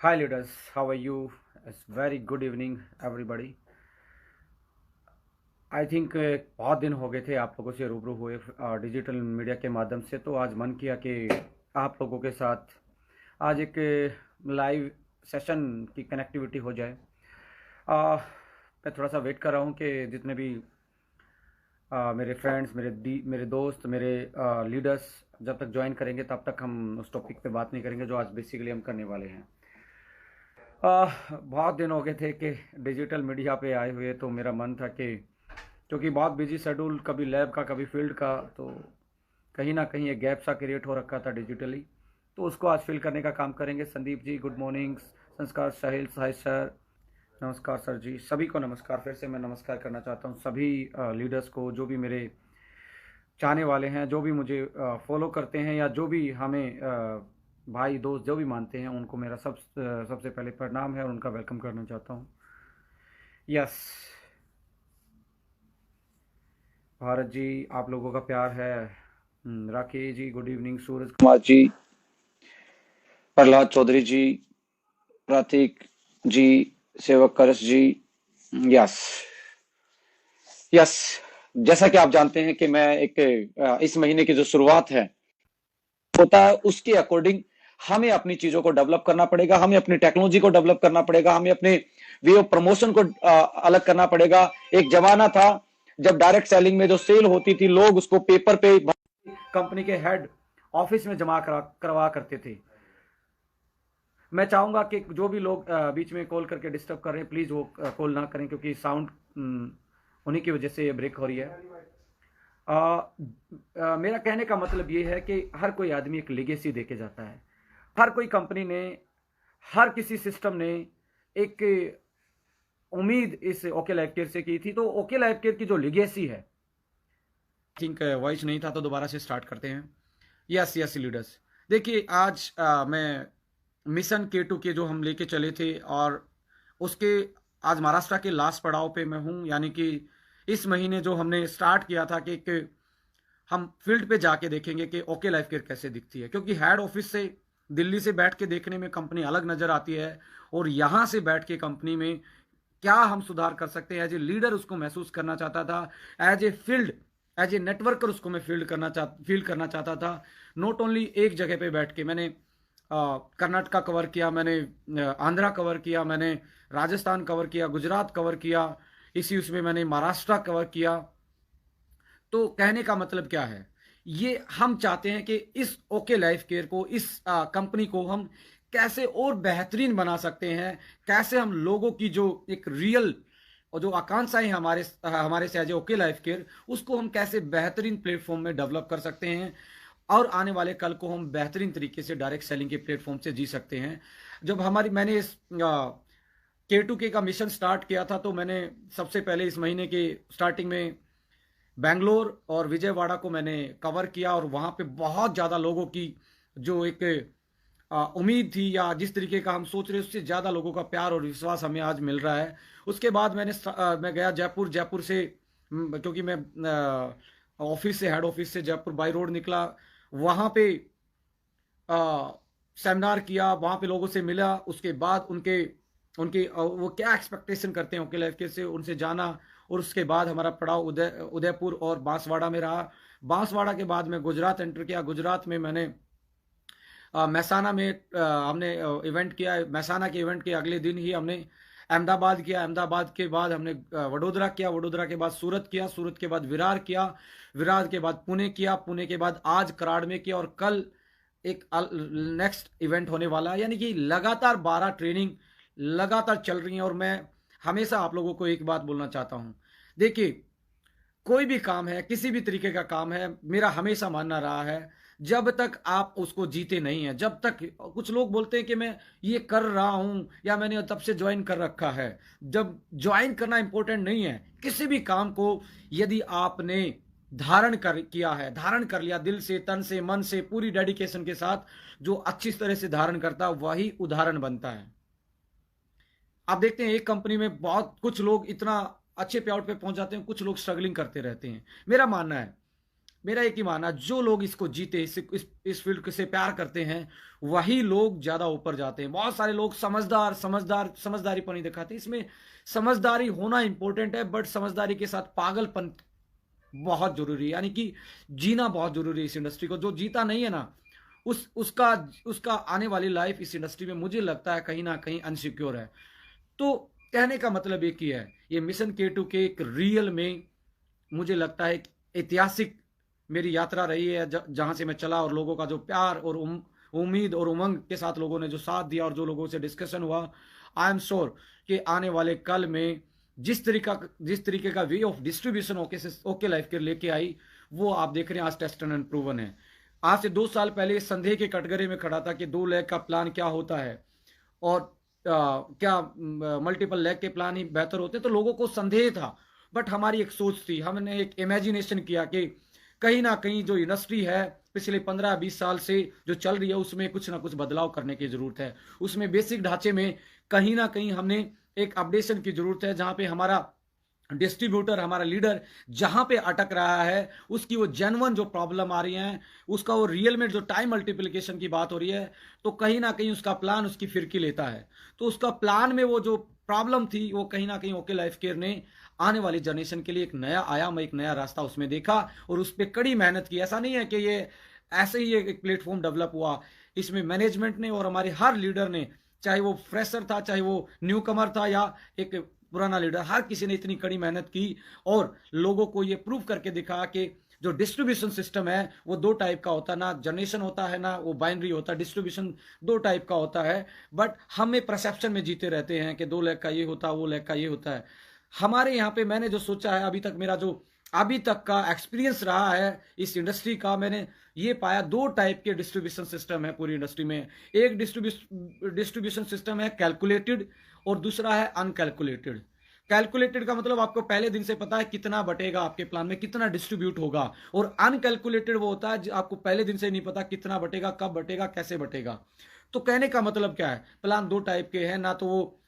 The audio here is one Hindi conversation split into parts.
Hi leaders, how are you? It's very good evening everybody. I think बहुत दिन हो गए थे आप लोगों से रूबरू हुए डिजिटल मीडिया के माध्यम से, तो आज मन किया कि आप लोगों के साथ आज एक लाइव सेशन की कनेक्टिविटी हो जाए। मैं थोड़ा सा वेट कर रहा हूँ कि जितने भी मेरे फ्रेंड्स, मेरे दोस्त, मेरे लीडर्स जब तक ज्वाइन करेंगे तब तक हम उस टॉपिक पे बात नहीं करेंगे जो आज बेसिकली हम करने वाले हैं। बहुत दिन हो गए थे कि डिजिटल मीडिया पे आए हुए, तो मेरा मन था कि क्योंकि बहुत बिजी शेड्यूल, कभी लैब का कभी फील्ड का, तो कहीं ना कहीं एक गैप सा क्रिएट हो रखा था डिजिटली, तो उसको आज फिल करने का काम करेंगे। संदीप जी गुड मॉर्निंग, संस्कार साहिल साहिल सर, नमस्कार सर जी, सभी को नमस्कार। फिर से मैं नमस्कार करना चाहता हूँ सभी लीडर्स को, जो भी मेरे चाहने वाले हैं, जो भी मुझे फॉलो करते हैं या जो भी हमें भाई दोस्त जो भी मानते हैं, उनको मेरा सबसे पहले प्रणाम है और उनका वेलकम करना चाहता हूँ। यस भारत जी, आप लोगों का प्यार है। राकेश जी गुड इवनिंग, सूरज कुमार जी, प्रहलाद चौधरी जी, प्रतीक जी, सेवक करस जी। यस यस, जैसा कि आप जानते हैं कि मैं इस महीने की जो शुरुआत है होता है, उसके अकॉर्डिंग हमें अपनी चीजों को डेवलप करना पड़ेगा, हमें अपनी टेक्नोलॉजी को डेवलप करना पड़ेगा, हमें अपने वे ऑफ प्रमोशन को अलग करना पड़ेगा। एक जमाना था जब डायरेक्ट सेलिंग में जो सेल होती थी, लोग उसको पेपर पे कंपनी के हेड ऑफिस में जमा करवा करते थे। मैं चाहूंगा कि जो भी लोग बीच में कॉल करके डिस्टर्ब कर रहे हैं, प्लीज वो कॉल ना करें, क्योंकि साउंड उन्हीं की वजह से ये ब्रेक हो रही है। मेरा कहने का मतलब ये है कि हर कोई आदमी एक लेगेसी देके जाता है। हर कोई कंपनी ने, हर किसी सिस्टम ने एक उम्मीद इस ओके लाइफ केयर से की थी, तो ओके लाइफ केयर की जो लेगेसी है, थिंक वॉइस नहीं था तो दोबारा से स्टार्ट करते हैं। यस यस लीडर्स, देखिए आज मैं मिशन K2 के जो हम लेके चले थे, और उसके आज महाराष्ट्र के लास्ट पड़ाव पे मैं हूँ। यानी कि इस महीने जो हमने स्टार्ट किया था कि हम फील्ड पे जाके देखेंगे कि ओके लाइफ केयर कैसे दिखती है, क्योंकि हेड ऑफिस से दिल्ली से बैठ के देखने में कंपनी अलग नजर आती है, और यहाँ से बैठ के कंपनी में क्या हम सुधार कर सकते हैं, एज ए लीडर उसको महसूस करना चाहता था। As a field, as a networker उसको मैं फील करना चाहता था। नॉट ओनली एक जगह पे बैठ के मैंने कर्नाटका कवर किया, मैंने आंध्रा कवर किया, मैंने राजस्थान कवर किया, गुजरात कवर किया, इसी उसमें मैंने महाराष्ट्र कवर किया। तो कहने का मतलब क्या है, ये हम चाहते हैं कि इस ओके लाइफ केयर को, इस कंपनी को हम कैसे और बेहतरीन बना सकते हैं, कैसे हम लोगों की जो एक रियल और जो आकांक्षाएं हमारे हमारे से एज ओके लाइफ केयर, उसको हम कैसे बेहतरीन प्लेटफॉर्म में डेवलप कर सकते हैं, और आने वाले कल को हम बेहतरीन तरीके से डायरेक्ट सेलिंग के प्लेटफॉर्म से जी सकते हैं। जब मैंने इस K2K का मिशन स्टार्ट किया था, तो मैंने सबसे पहले इस महीने के स्टार्टिंग में बेंगलोर और विजयवाड़ा को मैंने कवर किया, और वहां पे बहुत ज़्यादा लोगों की जो एक उम्मीद थी, या जिस तरीके का हम सोच रहे, उससे ज़्यादा लोगों का प्यार और विश्वास हमें आज मिल रहा है। उसके बाद मैं गया जयपुर। जयपुर से क्योंकि मैं ऑफिस से, हेड ऑफिस से जयपुर बाई रोड निकला, वहाँ पे सेमिनार किया, वहाँ पे लोगों से मिला। उसके बाद उनके उनके वो क्या एक्सपेक्टेशन करते हैं ओके लाइफ के से, उनसे जाना। और उसके बाद हमारा पड़ाव उदयपुर और बांसवाड़ा में रहा। बांसवाड़ा के बाद मैं गुजरात एंटर किया। गुजरात में मैंने महसाना में हमने इवेंट किया। महसाना के इवेंट के अगले दिन ही हमने अहमदाबाद किया। अहमदाबाद के बाद हमने वडोदरा किया। वडोदरा के बाद सूरत किया। सूरत के बाद विरार किया। विरार के बाद पुणे किया। पुणे के बाद आज कराड़ में किया, और कल एक नेक्स्ट इवेंट होने वाला है। यानी कि लगातार 12 ट्रेनिंग लगातार चल रही हैं। और मैं हमेशा आप लोगों को एक बात बोलना चाहता हूं, देखिए कोई भी काम है, किसी भी तरीके का काम है, मेरा हमेशा मानना रहा है, जब तक आप उसको जीते नहीं है, जब तक, कुछ लोग बोलते हैं कि मैं ये कर रहा हूं या मैंने तब से ज्वाइन कर रखा है, जब ज्वाइन करना इंपॉर्टेंट नहीं है। किसी भी काम को यदि आपने धारण कर लिया दिल से, तन से, मन से, पूरी डेडिकेशन के साथ, जो अच्छी तरह से धारण करता है वही उदाहरण बनता है। आप देखते हैं एक कंपनी में बहुत कुछ लोग इतना अच्छे पे आउट पे पहुंच जाते हैं, कुछ लोग स्ट्रगलिंग करते रहते हैं। मेरा मानना है मेरा एक ही मानना, जो लोग इसको जीते, इस फील्ड से प्यार करते हैं, वही लोग ज्यादा ऊपर जाते हैं। बहुत सारे लोग समझदारी पर नहीं दिखाते। इसमें समझदारी होना इंपॉर्टेंट है, बट समझदारी के साथ पागलपन बहुत जरूरी है, यानी कि जीना बहुत जरूरी है इस इंडस्ट्री को। जो जीता नहीं है ना, उसका उसका आने वाली लाइफ इस इंडस्ट्री में मुझे लगता है कहीं ना कहीं अनसिक्योर है। तो कहने का मतलब एक ही है, ये मिशन K2 के एक रियल में मुझे लगता है ऐतिहासिक मेरी यात्रा रही है, जहां से मैं चला, और लोगों का जो प्यार और उम्मीद और उमंग के साथ लोगों ने जो साथ दिया, और जो लोगों से डिस्कशन हुआ, आई एम श्योर कि आने वाले कल में जिस तरीके का way of distribution okay life care लेके आई, वो आप देख रहे हैं आज टेस्टेड एंड प्रूवन है। आज से 2 साल पहले संदेह के कटघरे में खड़ा था कि 2 लाख का प्लान क्या होता है, और क्या मल्टीपल लैग के प्लान ही बेहतर होते, तो लोगों को संदेह था। बट हमारी एक सोच थी, हमने एक इमेजिनेशन किया कि कहीं ना कहीं जो इंडस्ट्री है पिछले 15-20 साल से जो चल रही है, उसमें कुछ ना कुछ बदलाव करने की जरूरत है। उसमें बेसिक ढांचे में कहीं ना कहीं हमने एक अपडेशन की जरूरत है, जहां पे हमारा डिस्ट्रीब्यूटर, हमारा लीडर जहां पे अटक रहा है, उसकी वो जेन्युइन जो प्रॉब्लम आ रही है, उसका वो रियल में जो टाइम मल्टीप्लिकेशन की बात हो रही है, तो कहीं ना कहीं उसका प्लान उसकी फिरकी लेता है। तो उसका प्लान में वो जो प्रॉब्लम थी, वो कहीं ना कहीं ओके लाइफ केयर ने आने वाली जनरेशन के लिए एक नया आयाम, एक नया रास्ता उसमें देखा, और उस पर कड़ी मेहनत की। ऐसा नहीं है कि ये ऐसे ही एक प्लेटफॉर्म डेवलप हुआ, इसमें मैनेजमेंट ने और हमारे हर लीडर ने, चाहे वो फ्रेशर था, चाहे वो न्यू कमर था, या एक पुराना लीडर, हर किसी ने इतनी कड़ी मेहनत की और लोगों को ये प्रूव करके दिखाया कि जो डिस्ट्रीब्यूशन सिस्टम है वो 2 टाइप का होता है, ना जनरेशन होता है ना वो बाइनरी होता है, डिस्ट्रीब्यूशन 2 टाइप का होता है। बट हमें परसेप्शन में जीते रहते हैं कि 2 लाख का ये होता है, वो लाख का ये होता है। हमारे यहाँ पे मैंने जो सोचा है, अभी तक का एक्सपीरियंस रहा है इस इंडस्ट्री का, मैंने ये पाया 2 टाइप के डिस्ट्रीब्यूशन सिस्टम है पूरी इंडस्ट्री में। एक डिस्ट्रीब्यूशन सिस्टम है कैलकुलेटेड, और दूसरा है अनकैलकुलेटेड। कैलकुलेटेड का मतलब आपको पहले दिन से पता है कितना बटेगा, आपके प्लान में कितना डिस्ट्रीब्यूट होगा, और अनकैलकुलेटेड वो होता है आपको पहले दिन से नहीं पता कितना बटेगा, कब बटेगा, कैसे बटेगा। तो कहने का मतलब क्या है, प्लान 2 टाइप के हैं, ना तो वो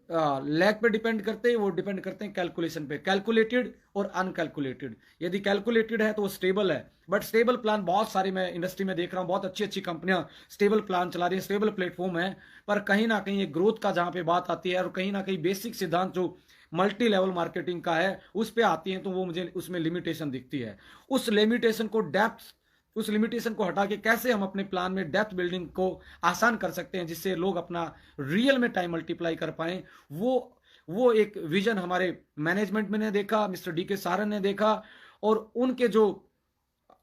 लैग पे डिपेंड करते हैं, वो डिपेंड करते हैं कैलकुलेशन पे, कैलकुलेटेड और अनकैलकुलेटेड। यदि कैलकुलेटेड है तो वो स्टेबल है, बट स्टेबल प्लान बहुत सारे मैं इंडस्ट्री में देख रहा हूँ, बहुत अच्छी अच्छी कंपनियां स्टेबल प्लान चला रही है, स्टेबल प्लेटफॉर्म है, पर कहीं ना कहीं ये ग्रोथ का जहां पे बात आती है, और कहीं ना कहीं बेसिक सिद्धांत जो मल्टी लेवल मार्केटिंग का है उस पे आती है, तो वो मुझे उसमें लिमिटेशन दिखती है। उस लिमिटेशन को हटा के कैसे हम अपने प्लान में डेप्थ बिल्डिंग को आसान कर सकते हैं, जिससे लोग अपना रियल में टाइम मल्टीप्लाई कर पाए, वो एक विजन हमारे मैनेजमेंट में ने देखा, मिस्टर DK सारन ने देखा, और उनके जो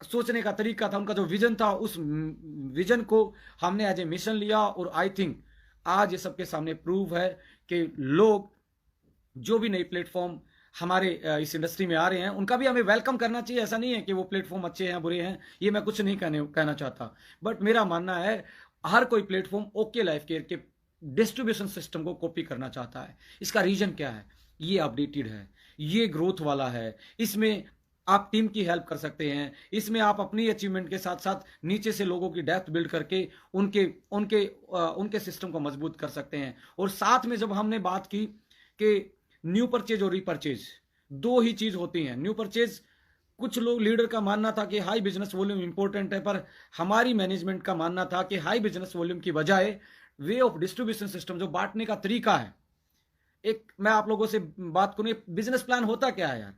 सोचने का तरीका था, उनका जो विजन था, उस विजन को हमने एज ए मिशन लिया। और आई थिंक आज ये सबके सामने प्रूव है कि लोग जो भी नई प्लेटफॉर्म हमारे इस इंडस्ट्री में आ रहे हैं, उनका भी हमें वेलकम करना चाहिए। ऐसा नहीं है कि वो प्लेटफॉर्म अच्छे हैं बुरे हैं, ये मैं कुछ नहीं कहना चाहता, बट मेरा मानना है हर कोई प्लेटफॉर्म ओके लाइफ केयर के डिस्ट्रीब्यूशन सिस्टम को कॉपी करना चाहता है। इसका रीजन क्या है, ये अपडेटेड है, ये ग्रोथ वाला है, इसमें आप टीम की हेल्प कर सकते हैं, इसमें आप अपनी अचीवमेंट के साथ साथ नीचे से लोगों की डेप्थ बिल्ड करके उनके उनके उनके सिस्टम को मजबूत कर सकते हैं। और साथ में जब हमने बात की कि न्यू परचेज और रीपरचेज 2 ही चीज होती हैं। न्यू परचेज, कुछ लोग लीडर का मानना था कि हाई बिजनेस वॉल्यूम इंपॉर्टेंट है, पर हमारी मैनेजमेंट का मानना था कि हाई बिजनेस वॉल्यूम की बजाय वे ऑफ डिस्ट्रीब्यूशन सिस्टम, जो बांटने का तरीका है, एक मैं आप लोगों से बात करूं, बिजनेस प्लान होता क्या है यार,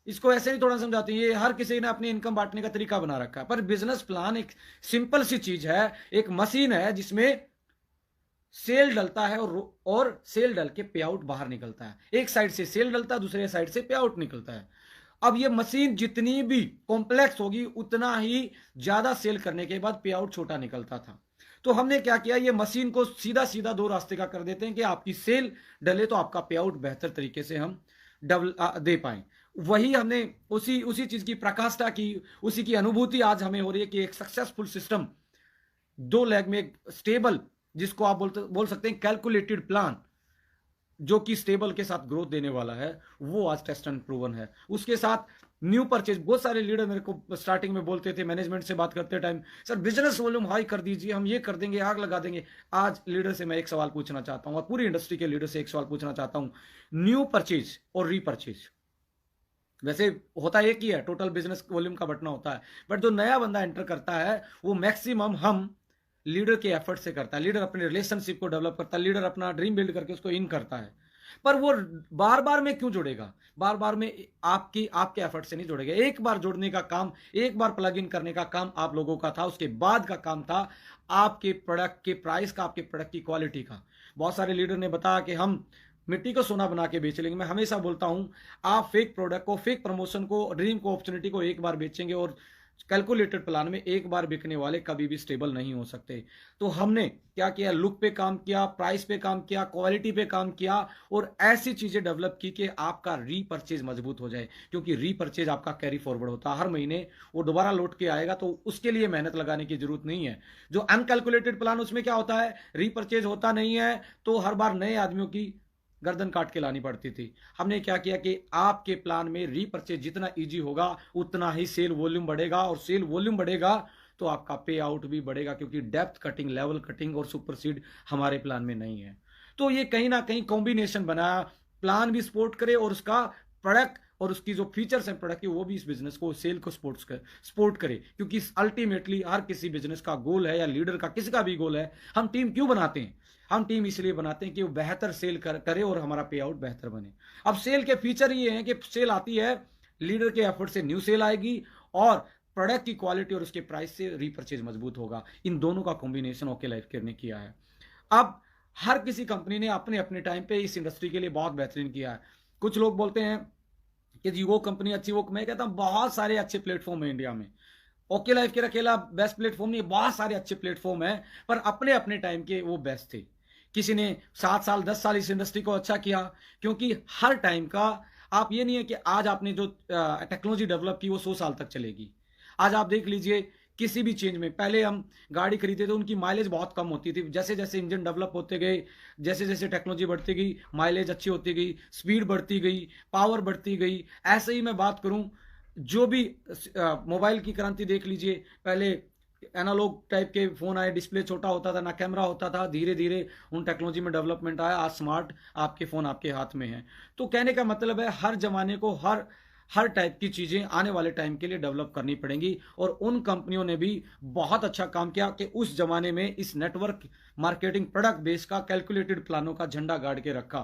इसको ऐसे नहीं थोड़ा समझाते हैं। ये हर किसी ने अपनी इनकम बांटने का तरीका बना रखा है, पर बिजनेस प्लान एक सिंपल सी चीज है, एक मशीन है जिसमें सेल डलता है और सेल डल के पे आउट बाहर निकलता है। एक साइड से सेल डलता है, दूसरे साइड से पे आउट निकलता है। अब ये मशीन जितनी भी कॉम्प्लेक्स होगी, उतना ही ज्यादा सेल करने के बाद पे आउट छोटा निकलता था। तो हमने क्या किया, ये मशीन को सीधा सीधा 2 रास्ते का कर देते हैं कि आपकी सेल डले तो आपका पे आउट बेहतर तरीके से हम दे पाए। वही हमने उसी चीज की प्रकाष्ठा की, उसी की अनुभूति आज हमें हो रही है कि एक सक्सेसफुल सिस्टम 2 लेग में एक स्टेबल, जिसको आप बोल सकते हैं कैलकुलेटेड प्लान, जो कि स्टेबल के साथ ग्रोथ देने वाला है, वो आज टेस्ट एंड प्रूवन है। उसके साथ न्यू परचेज, बहुत सारे लीडर मेरे को स्टार्टिंग में बोलते थे मैनेजमेंट से बात करते time, sir business volume high कर दीजिए, हम ये कर देंगे, आग लगा देंगे। आज लीडर से मैं एक सवाल पूछना चाहता हूं, और पूरी इंडस्ट्री के लीडर से एक सवाल पूछना चाहता हूं, न्यू परचेज और रीपरचेज, वैसे होता एक ही है, टोटल बिजनेस वॉल्यूम का बटना होता है, बट जो नया बंदा एंटर करता है वो मैक्सिमम हम लीडर के एफर्ट से करता है, लीडर अपने रिलेशनशिप को डेवलप करता है, लीडर अपना ड्रीम बिल्ड करके उसको इन करता है। पर वो बार बार में क्यों जुड़ेगा, बार बार में आपके एफर्ट से नहीं जुड़ेगा। एक बार जुड़ने का काम, एक बार प्लग इन करने का काम आप लोगों का था, उसके बाद का काम था आपके प्रोडक्ट के प्राइस का, आपके प्रोडक्ट की क्वालिटी का। बहुत सारे लीडर ने बताया कि हम मिट्टी को सोना बना के बेच लेंगे। मैं हमेशा बोलता हूं, आप फेक प्रोडक्ट को, फेक प्रमोशन को, ड्रीम को, अपॉर्चुनिटी को एक बार बेचेंगे और कैलकुलेटेड प्लान में एक बार बिकने वाले कभी भी स्टेबल नहीं हो सकते। तो हमने क्या किया, लुक पे काम किया, प्राइस पे काम किया, क्वालिटी पे काम किया और ऐसी चीजें डेवलप की कि आपका रीपर्चेज मजबूत हो जाए, क्योंकि रीपर्चेज आपका कैरी फॉरवर्ड होता है, हर महीने वो दोबारा लौट के आएगा, तो उसके लिए मेहनत लगाने की जरूरत नहीं है। जो अनकैलकुलेटेड प्लान, उसमें क्या होता है, रीपर्चेज होता नहीं है, तो हर बार नए आदमियों की गर्दन काट के लानी पड़ती थी। हमने क्या किया कि आपके प्लान में रीपर्चेज जितना इजी होगा उतना ही सेल वॉल्यूम बढ़ेगा, और सेल वॉल्यूम बढ़ेगा तो आपका पे आउट भी बढ़ेगा, क्योंकि डेप्थ कटिंग, लेवल कटिंग और सुपरसीड हमारे प्लान में नहीं है। तो ये कहीं ना कहीं कॉम्बिनेशन बनाया, प्लान भी सपोर्ट करे और उसका प्रोडक्ट और उसकी जो फीचर्स हैं प्रोडक्ट की वो भी इस बिजनेस को, सेल को सपोर्ट करे, क्योंकि अल्टीमेटली हर किसी बिजनेस का गोल है, या लीडर का किसी का भी गोल है। हम टीम क्यों बनाते हैं, हम टीम इसलिए बनाते हैं कि वो बेहतर सेल करे और हमारा पे आउट बेहतर बने। अब सेल के फीचर ये हैं कि सेल आती है, लीडर के एफर्ट से न्यू सेल आएगी, और प्रोडक्ट की क्वालिटी और उसके प्राइस से रीपरचेज मजबूत होगा। इन दोनों का कॉम्बिनेशन ओके लाइफ केयर ने किया है। अब हर किसी कंपनी ने अपने अपने टाइम पे इस इंडस्ट्री के लिए बहुत बेहतरीन किया है। कुछ लोग बोलते हैं कि जी वो कंपनी अच्छी, वो, मैं कहता हूं बहुत सारे अच्छे प्लेटफॉर्म है इंडिया में। ओके लाइफ केयर अकेला बेस्ट प्लेटफॉर्म नहीं, बहुत सारे अच्छे प्लेटफॉर्म है, पर अपने अपने टाइम के वो बेस्ट थे। किसी ने 7 साल 10 साल इस इंडस्ट्री को अच्छा किया, क्योंकि हर टाइम का, आप ये नहीं है कि आज आपने जो टेक्नोलॉजी डेवलप की वो 100 साल तक चलेगी। आज आप देख लीजिए, किसी भी चेंज में, पहले हम गाड़ी खरीदते थे, उनकी माइलेज बहुत कम होती थी, जैसे जैसे इंजन डेवलप होते गए, जैसे जैसे टेक्नोलॉजी बढ़ती गई, माइलेज अच्छी होती गई, स्पीड बढ़ती गई, पावर बढ़ती गई। ऐसे ही मैं बात करूं, जो भी मोबाइल की क्रांति देख लीजिए, पहले एनालॉग टाइप के फोन आए, डिस्प्ले छोटा होता था, ना कैमरा होता था, धीरे धीरे उन टेक्नोलॉजी में डेवलपमेंट आया, आज स्मार्ट आपके फोन आपके हाथ में है। तो कहने का मतलब है, हर जमाने को हर हर टाइप की चीजें आने वाले टाइम के लिए डेवलप करनी पड़ेंगी, और उन कंपनियों ने भी बहुत अच्छा काम किया कि उस जमाने में इस नेटवर्क मार्केटिंग प्रोडक्ट बेस का, कैलकुलेटेड प्लानों का झंडा गाड़ के रखा।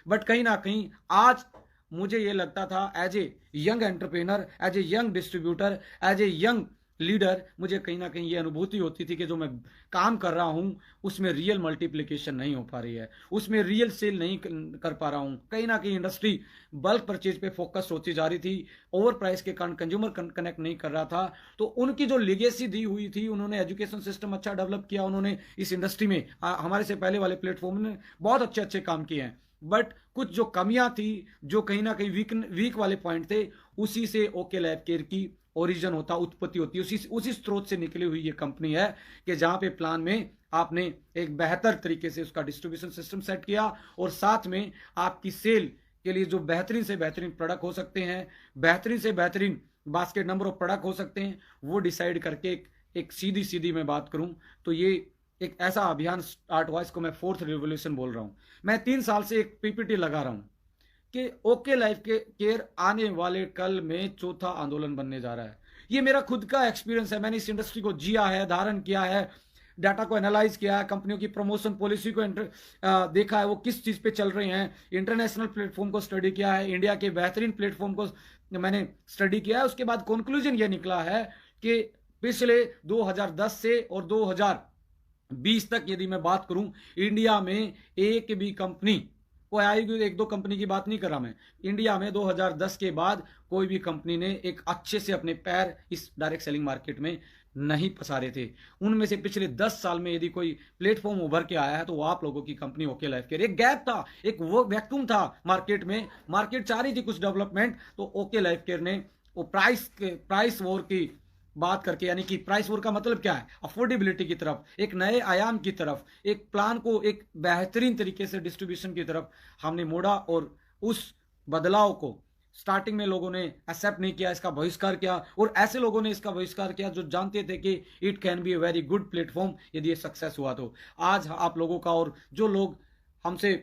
बट कहीं ना कहीं आज मुझे ये लगता था, as a young entrepreneur, as a young distributor, as a young leader, मुझे कहीं ना कहीं ये अनुभूति होती थी कि जो मैं काम कर रहा हूं उसमें रियल मल्टीप्लिकेशन नहीं हो पा रही है, उसमें रियल सेल नहीं कर पा रहा हूं। कहीं ना कहीं इंडस्ट्री बल्क परचेज पे फोकस होती जा रही थी, ओवर प्राइस के कारण कंज्यूमर कनेक्ट नहीं कर रहा था। तो उनकी जो लिगेसी दी हुई थी, उन्होंने एजुकेशन सिस्टम अच्छा डेवलप किया, उन्होंने इस इंडस्ट्री में हमारे से पहले वाले प्लेटफॉर्म ने बहुत अच्छे अच्छे काम किए हैं, बट कुछ जो कमियां थी, जो कहीं ना कहीं वीक वाले पॉइंट थे, उसी से ओके लैब केयर की ओरिजिन होता, उत्पत्ति होती है, उसी स्रोत से निकली हुई ये कंपनी है, कि जहां पे प्लान में आपने एक बेहतर तरीके से उसका डिस्ट्रीब्यूशन सिस्टम सेट किया, और साथ में आपकी सेल के लिए जो बेहतरीन से बेहतरीन प्रोडक्ट हो सकते हैं, बेहतरीन से बेहतरीन बास्केट नंबर ऑफ प्रोडक्ट हो सकते हैं, वो डिसाइड करके एक सीधी सीधी मैं बात करूं तो ये एक ऐसा अभियान स्टार्ट हुआ, इसको मैं 4th रिवोल्यूशन बोल रहा हूं। मैं 3 साल से एक पीपीटी लगा रहा हूं कि ओके लाइफ के केयर आने वाले कल में चौथा आंदोलन बनने जा रहा है। ये मेरा खुद का एक्सपीरियंस है, मैंने इस इंडस्ट्री को जिया है, धारण किया है, डाटा को एनालाइज किया है, कंपनियों की प्रमोशन पॉलिसी को देखा है, वो किस चीज पे चल रहे हैं, इंटरनेशनल प्लेटफॉर्म को स्टडी किया है, इंडिया के बेहतरीन प्लेटफॉर्म को मैंने स्टडी किया है। उसके बाद कंक्लूजन ये निकला है कि पिछले 2010 से और 2020 तक यदि मैं बात करूं, इंडिया में एक भी कंपनी, कोई आएगी, एक दो कंपनी की बात नहीं कर रहा मैं, इंडिया में 2010 के बाद कोई भी कंपनी ने एक अच्छे से अपने पैर इस डायरेक्ट सेलिंग मार्केट में नहीं पसारे थे। उनमें से पिछले 10 साल में यदि कोई प्लेटफॉर्म उभर के आया है तो वो आप लोगों की कंपनी ओके लाइफ केयर। एक गैप था, एक वो वैक्यूम था मार्केट में, मार्केट चाह रही थी कुछ डेवलपमेंट, तो ओके लाइफ केयर ने वो प्राइस वॉर की बात करके, यानी कि प्राइस वॉर का मतलब क्या है, अफोर्डेबिलिटी की तरफ, एक नए आयाम की तरफ, एक प्लान को एक बेहतरीन तरीके से डिस्ट्रीब्यूशन की तरफ हमने मोड़ा, और उस बदलाव को स्टार्टिंग में लोगों ने एक्सेप्ट नहीं किया, इसका बहिष्कार किया, और ऐसे लोगों ने इसका बहिष्कार किया जो जानते थे कि it can be a very good platform यदि ये सक्सेस हुआ तो। आज आप लोगों का, और जो लोग हमसे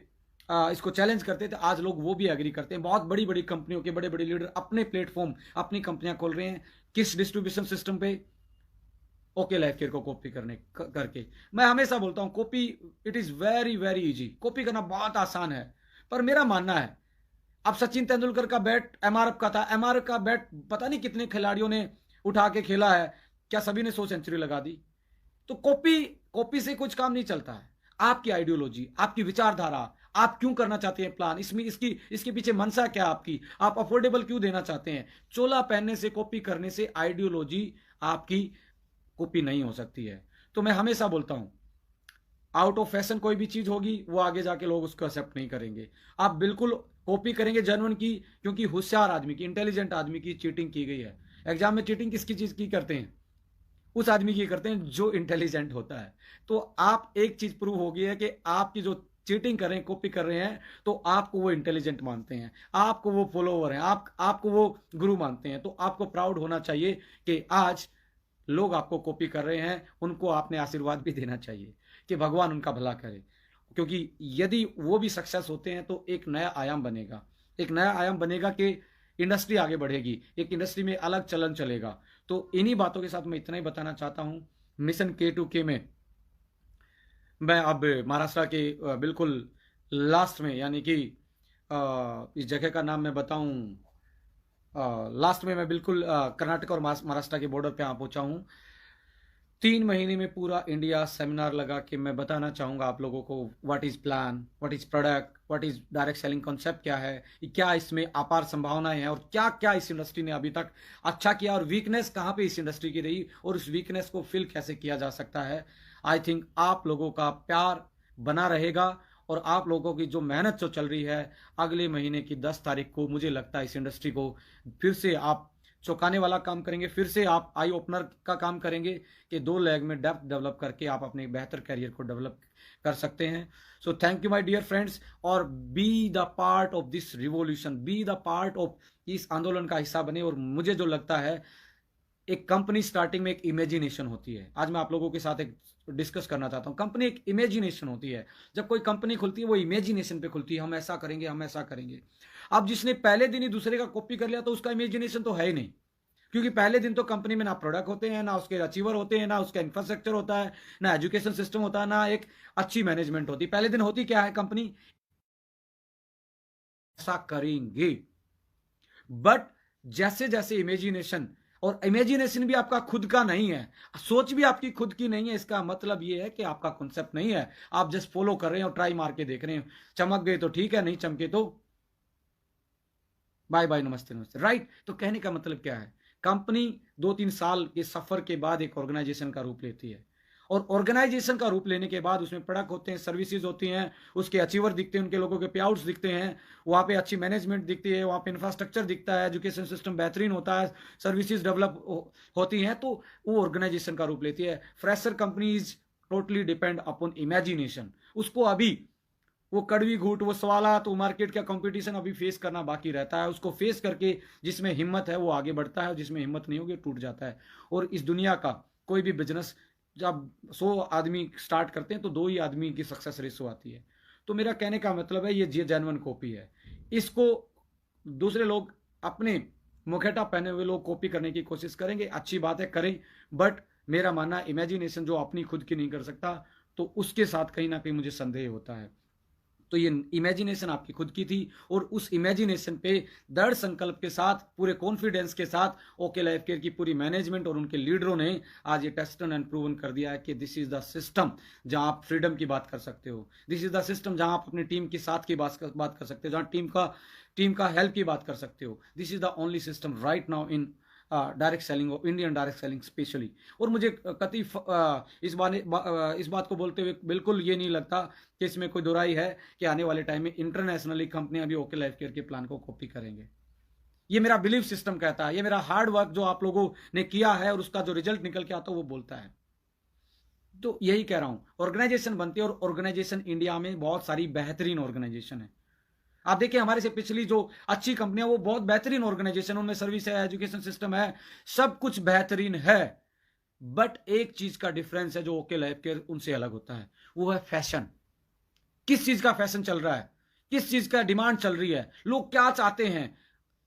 इसको चैलेंज करते थे, आज लोग वो भी एग्री करते हैं। बहुत बड़ी बड़ी कंपनियों के बड़े बड़े लीडर अपने प्लेटफॉर्म, अपनी कंपनियां खोल रहे हैं, किस डिस्ट्रीब्यूशन सिस्टम पे? ओके लाइफ केयर को कॉपी करके। मैं हमेशा बोलता हूं copy, it is very very easy, copy करना बहुत आसान है। पर मेरा मानना है, अब सचिन तेंदुलकर का बैट एमआरएफ का था, एमआरएफ का बैट पता नहीं कितने खिलाड़ियों ने उठा के खेला है, क्या सभी ने 100 सेंचुरी लगा दी? तो कॉपी कॉपी से कुछ काम नहीं चलता है। आपकी आइडियोलॉजी, आपकी विचारधारा, आप क्यों करना चाहते हैं प्लान, इसमें इसके पीछे मनसा क्या आपकी, आप अफोर्डेबल क्यों देना चाहते हैं? चोला पहनने से, कॉपी करने से आइडियोलॉजी आपकी कॉपी नहीं हो सकती है। तो मैं हमेशा बोलता हूं, आउट ऑफ फैशन कोई भी चीज होगी वो आगे जाके लोग उसको एक्सेप्ट नहीं करेंगे। आप बिल्कुल कॉपी करेंगे जेन्युइन की, क्योंकि होशियार आदमी की, इंटेलिजेंट आदमी की चीटिंग की गई है। एग्जाम में चीटिंग किसकी चीज की करते हैं? उस आदमी की करते हैं जो इंटेलिजेंट होता है। तो आप एक चीज प्रूव हो गई है कि आपकी जो चीटिंग कर रहे हैं, कॉपी कर रहे हैं, तो आपको वो इंटेलिजेंट मानते हैं, आपको वो फॉलोवर हैं, आपको वो गुरु मानते हैं। तो आपको प्राउड होना चाहिए कि आज लोग आपको कॉपी कर रहे हैं, उनको आपने आशीर्वाद भी देना चाहिए कि भगवान उनका भला करे। क्योंकि यदि वो भी सक्सेस होते हैं तो एक नया आयाम बनेगा, एक नया आयाम बनेगा कि इंडस्ट्री आगे बढ़ेगी, एक इंडस्ट्री में अलग चलन चलेगा। तो इन्हीं बातों के साथ मैं इतना ही बताना चाहता हूं। मिशन K2K में मैं अब महाराष्ट्र के बिल्कुल लास्ट में, यानी कि इस जगह का नाम मैं बताऊं, लास्ट में मैं बिल्कुल कर्नाटक और महाराष्ट्र के बॉर्डर पे पहुंचा हूं। 3 महीने में पूरा इंडिया सेमिनार लगा के मैं बताना चाहूंगा आप लोगों को what is plan, what is product, what is direct selling concept, क्या है, क्या इसमें अपार संभावनाएं हैं, और क्या क्या इस इंडस्ट्री ने अभी तक अच्छा किया, और वीकनेस कहां पे इस इंडस्ट्री की रही, और उस वीकनेस को फिल कैसे किया जा सकता है। आई थिंक आप लोगों का प्यार बना रहेगा, और आप लोगों की जो मेहनत जो चल रही है, अगले महीने की 10 तारीख को मुझे लगता है इस इंडस्ट्री को फिर से आप चौंकाने वाला काम करेंगे, फिर से आप आई ओपनर का काम करेंगे कि 2 लेग में डेप्थ डेवलप करके आप अपने बेहतर करियर को डेवलप कर सकते हैं। So thank you my dear friends, और be the part of this revolution, be the part of इस आंदोलन का हिस्सा बने। और मुझे जो लगता है, एक कंपनी स्टार्टिंग में एक इमेजिनेशन होती है। आज मैं आप लोगों के साथ एक डिस्कस करना चाहता हूं, कंपनी एक इमेजिनेशन होती है। जब कोई कंपनी खुलती है वो इमेजिनेशन पे खुलती है, हम ऐसा करेंगे, हम ऐसा करेंगे। अब जिसने पहले दिन ही दूसरे का कॉपी कर लिया तो उसका इमेजिनेशन तो है ही नहीं, क्योंकि पहले दिन तो कंपनी में ना प्रोडक्ट होते हैं, ना उसके अचीवर होते हैं, ना उसका इंफ्रास्ट्रक्चर होता है, ना एजुकेशन सिस्टम होता है, ना एक अच्छी मैनेजमेंट होती। पहले दिन होती क्या है कंपनी, ऐसा करेंगे। बट जैसे जैसे इमेजिनेशन, और इमेजिनेशन भी आपका खुद का नहीं है, सोच भी आपकी खुद की नहीं है, इसका मतलब ये है कि आपका कॉन्सेप्ट नहीं है, आप जस्ट फॉलो कर रहे हैं और ट्राई मार के देख रहे हैं। चमक गए तो ठीक है, नहीं चमके तो बाय बाय, नमस्ते नमस्ते, राइट। तो कहने का मतलब क्या है, कंपनी 2-3 साल के सफर के बाद एक ऑर्गेनाइजेशन का रूप लेती है, और ऑर्गेनाइजेशन का रूप लेने के बाद उसमें प्रोडक्ट होते हैं, सर्विसेज होती हैं, उसके अचीवर दिखते हैं, उनके लोगों के पे आउट्स दिखते हैं, वहाँ पे अच्छी मैनेजमेंट दिखती है, वहाँ पे इंफ्रास्ट्रक्चर दिखता है, एजुकेशन सिस्टम बेहतरीन होता है, सर्विसेज डेवलप होती हैं, तो वो ऑर्गेनाइजेशन का रूप लेती है। Fresher companies totally depend upon imagination. उसको अभी वो कड़वी घूट, वो सवालात, वो मार्केट का कंपटीशन अभी फेस करना बाकी रहता है। उसको फेस करके जिसमें हिम्मत है वो आगे बढ़ता है, और जिसमें हिम्मत नहीं होगी टूट जाता है। और इस दुनिया का कोई भी बिजनेस जब 100 आदमी स्टार्ट करते हैं तो 2 ही आदमी की सक्सेस रेशो आती है। तो मेरा कहने का मतलब है, ये जेन्युइन कॉपी है, इसको दूसरे लोग अपने मुखेटा पहने हुए लोग कॉपी करने की कोशिश करेंगे, अच्छी बात है, करें। बट मेरा मानना, इमेजिनेशन जो अपनी खुद की नहीं कर सकता, तो उसके साथ कहीं ना कहीं मुझे संदेह होता है। तो ये इमेजिनेशन आपकी खुद की थी, और उस इमेजिनेशन पे दृढ़ संकल्प के साथ, पूरे कॉन्फिडेंस के साथ ओके लाइफ केयर की पूरी मैनेजमेंट और उनके लीडरों ने आज ये टेस्टन एंड प्रूवन कर दिया है कि दिस इज द सिस्टम जहां आप फ्रीडम की बात कर सकते हो, दिस इज द सिस्टम जहां आप अपनी टीम के साथ की बात कर सकते हो, जहां टीम का हेल्प की बात कर सकते हो। This is the only system right now in direct selling, और इंडियन डायरेक्ट सेलिंग स्पेशली। और मुझे कति इस बात को बोलते हुए बिल्कुल ये नहीं लगता कि इसमें कोई दोराई है कि आने वाले टाइम में इंटरनेशनली कंपनियां भी ओके लाइफ केयर के प्लान को कॉपी करेंगे। ये मेरा बिलीफ सिस्टम कहता है, ये मेरा हार्ड वर्क जो आप लोगों ने किया है और उसका जो रिजल्ट निकल के आता है वो बोलता है। तो यही कह रहा हूं, ऑर्गेनाइजेशन बनती है, और ऑर्गेनाइजेशन इंडिया में बहुत सारी बेहतरीन ऑर्गेनाइजेशन है। आप देखिए हमारे से पिछली जो अच्छी कंपनियां, वो बहुत बेहतरीन ऑर्गेनाइजेशन, उनमें सर्विस है, एजुकेशन सिस्टम है, सब कुछ बेहतरीन है। बट एक चीज का डिफरेंस है जो ओके लाइफ केयर उनसे अलग होता है, वो है फैशन। किस चीज का फैशन चल रहा है? किस चीज का डिमांड चल रही है, लोग क्या चाहते हैं।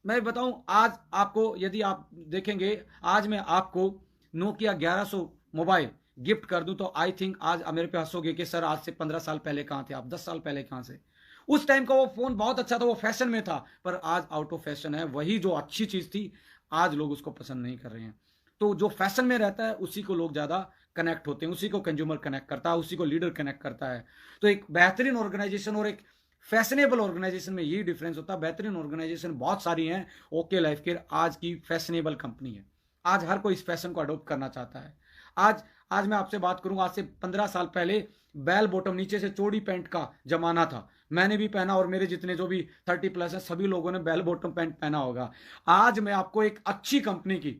मैं बताऊं, आज आपको यदि आप देखेंगे, आज मैं आपको नोकिया 1100 मोबाइल गिफ्ट कर दूं तो आई थिंक आज मेरे पे हंसोगे कि सर आज से 15 साल पहले कहां थे आप, 10 साल पहले कहां से। उस टाइम का वो फोन बहुत अच्छा था, वो फैशन में था, पर आज आउट ऑफ फैशन है। वही जो अच्छी चीज थी आज लोग उसको पसंद नहीं कर रहे हैं। तो जो फैशन में रहता है उसी को लोग ज्यादा कनेक्ट होते हैं, उसी को कंज्यूमर कनेक्ट करता है, उसी को लीडर कनेक्ट करता है। तो एक बेहतरीन ऑर्गेनाइजेशन और एक फैशनेबल ऑर्गेनाइजेशन में यही डिफरेंस होता है। बेहतरीन ऑर्गेनाइजेशन बहुत सारी हैं, ओके लाइफ केयर आज की फैशनेबल कंपनी है। आज हर कोई इस फैशन को अडॉप्ट करना चाहता है। आज आज मैं आपसे बात करूंगा, आज से 15 साल पहले बेल बॉटम नीचे से चौड़ी पैंट का जमाना था। मैंने भी पहना और मेरे जितने जो भी 30+ है सभी लोगों ने बेल बॉटम पैंट पहना होगा। आज मैं आपको एक अच्छी कंपनी की,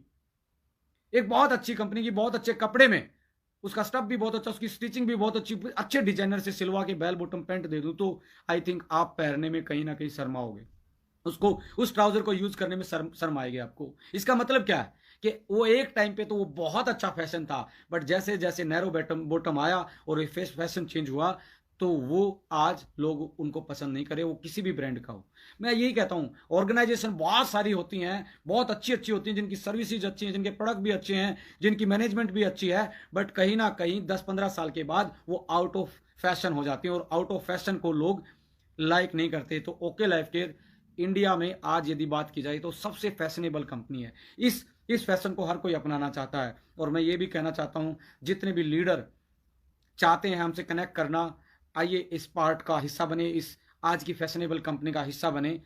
एक बहुत अच्छी कंपनी की, बहुत अच्छे कपड़े में, उसका स्टफ भी बहुत अच्छा, उसकी स्टिचिंग भी बहुत अच्छी, अच्छे डिजाइनर से सिलवा के बेल बॉटम पैंट दे दूं तो आई थिंक आप पहनने में कहीं ना कहीं शर्माओगे, उसको उस ट्राउजर को यूज करने में शर्म आएगी आपको। इसका मतलब क्या है कि वो एक टाइम पे तो वो बहुत अच्छा फैशन था, बट जैसे जैसे नैरो बॉटम आया और ये फैशन चेंज हुआ तो वो आज लोग उनको पसंद नहीं करे, वो किसी भी ब्रांड का हो। मैं यही कहता हूं, ऑर्गेनाइजेशन बहुत सारी होती हैं, बहुत अच्छी अच्छी होती हैं, जिनकी सर्विसेज अच्छी हैं, जिनके प्रोडक्ट भी अच्छे हैं, जिनकी मैनेजमेंट भी अच्छी है, बट कहीं ना कहीं 10-15 साल के बाद वो आउट ऑफ फैशन हो जाती है और आउट ऑफ फैशन को लोग लाइक नहीं करते। तो ओके लाइफ केयर इंडिया में आज यदि बात की जाए तो सबसे फैशनेबल कंपनी है। इस फैशन को हर कोई अपनाना चाहता है। और मैं ये भी कहना चाहता हूं, जितने भी लीडर चाहते हैं हमसे कनेक्ट करना, आइए इस पार्ट का हिस्सा बने, इस आज की फैशनेबल कंपनी का हिस्सा बने।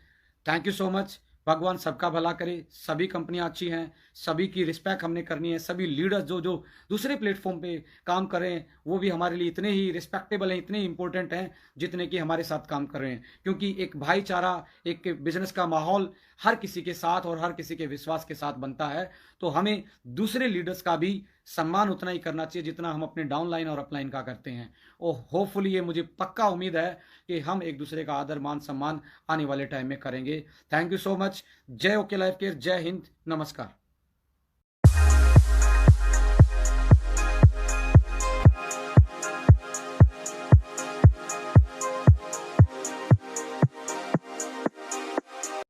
Thank you so much. भगवान सबका भला करे, सभी कंपनियां अच्छी हैं, सभी की रिस्पेक्ट हमने करनी है। सभी लीडर्स जो जो दूसरे प्लेटफॉर्म पे काम कर रहे हैं वो भी हमारे लिए इतने ही रिस्पेक्टेबल हैं, इतने ही इंपॉर्टेंट हैं जितने कि हमारे साथ काम कर रहे हैं। क्योंकि एक भाईचारा, एक बिजनेस का माहौल हर किसी के साथ और हर किसी के विश्वास के साथ बनता है। तो हमें दूसरे लीडर्स का भी सम्मान उतना ही करना चाहिए जितना हम अपने डाउनलाइन और अपलाइन का करते हैं। और होपफुली ये मुझे पक्का उम्मीद है कि हम एक दूसरे का आदर मान सम्मान आने वाले टाइम में करेंगे। Thank you so much. जय ओके लाइफ केयर, जय हिंद, नमस्कार।